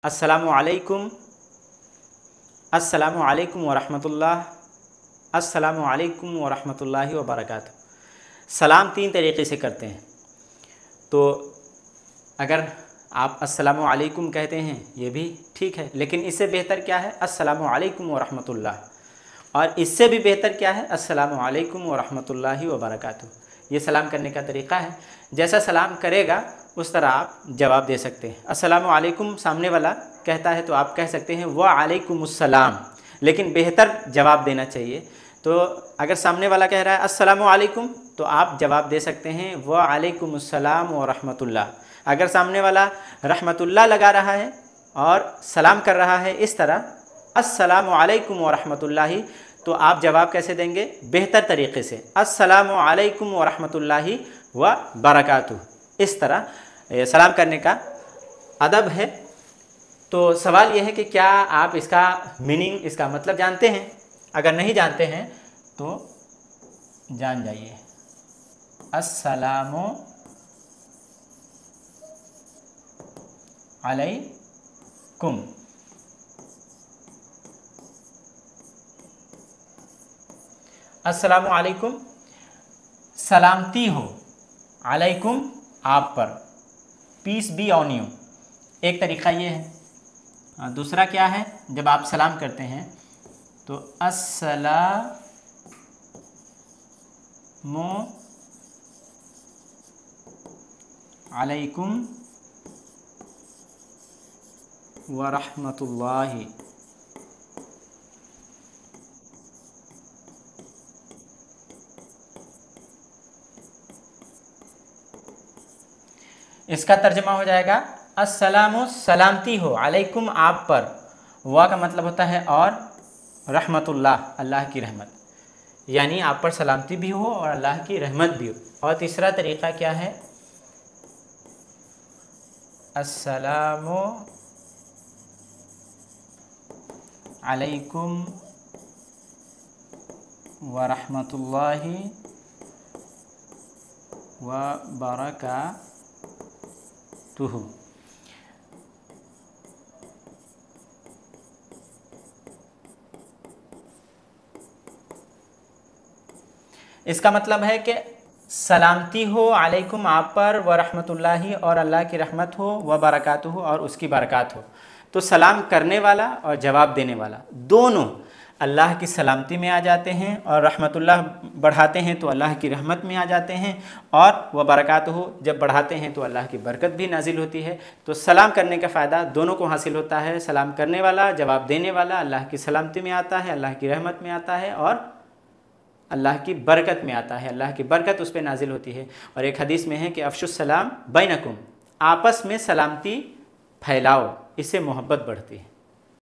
अस्सलामु अलैकुम, अस्सलामु अलैकुम व रहमतुल्लाह, अस्सलामु अलैकुम व रहमतुल्लाहि व बरकातुहू। सलाम तीन तरीक़े से करते हैं। तो अगर आप अस्सलामु अलैकुम कहते हैं ये भी ठीक है, लेकिन इससे बेहतर क्या है अस्सलामु अलैकुम व रहमतुल्लाह, और इससे भी बेहतर क्या है अस्सलामु अलैकुम व रहमतुल्लाहि व बरकातुहू। ये सलाम करने का तरीक़ा है। जैसा सलाम करेगा उस तरह आप जवाब दे सकते हैं। अस्सलामु अलैकुम सामने वाला कहता है तो आप कह सकते हैं व अलैकुमुस्सलाम, लेकिन बेहतर जवाब देना चाहिए। तो अगर सामने वाला कह रहा है अस्सलामु अलैकुम तो आप जवाब दे सकते हैं व अलैकुमुस्सलाम व रहमतुल्लाह। अगर सामने वाला रहमतुल्लाह लगा रहा है और सलाम कर रहा है इस तरह अस्सलामु अलैकुम व रहमतुल्लाहि, तो आप जवाब कैसे देंगे बेहतर तरीक़े से अस्सलामु अलैकुम व रहमतुल्लाहि व बरकातुहू। इस तरह सलाम करने का अदब है। तो सवाल यह है कि क्या आप इसका मीनिंग, इसका मतलब जानते हैं? अगर नहीं जानते हैं तो जान जाइए। अस्सलामु अलैकुम, अस्सलामु अलैकुम सलामती हो, अलैकुम आप पर, पीस बी ऑन यू। एक तरीक़ा ये है। दूसरा क्या है, जब आप सलाम करते हैं तो अस्सलामु अलैकुम व रहमतुल्लाहि। इसका तर्जमा हो जाएगा अस्सलामु सलामती हो, अलैकुम आप पर, वा का मतलब होता है और, रहमतुल्लाह अल्लाह की रहमत, यानी आप पर सलामती भी हो और अल्लाह की रहमत भी हो। और तीसरा तरीक़ा क्या है अस्सलामु अलैकुम व रहमतुल्लाहि व बरकातुहू। इसका मतलब है कि सलामती हो अलैकुम आप पर, व रहमतुल्लाहि और अल्लाह की रहमत हो, व बरकातुहू और उसकी बरकत हो। तो सलाम करने वाला और जवाब देने वाला दोनों अल्लाह की सलामती में आ जाते हैं, और रहमतुल्लाह बढ़ाते हैं तो अल्लाह की रहमत में आ जाते हैं, और वह बरकातुहू जब बढ़ाते हैं तो अल्लाह की बरकत भी नाजिल होती है। तो सलाम करने का फ़ायदा दोनों को हासिल होता है। सलाम करने वाला, जवाब देने वाला अल्लाह की सलामती में आता है, अल्लाह की रहमत में आता है और अल्लाह की बरकत में आता है, अल्लाह की बरकत उस पर नाजिल होती है। और एक हदीस में है कि अफ़शुस सलाम बैनकुम, आपस में सलामती फैलाओ, इससे मोहब्बत बढ़ती है।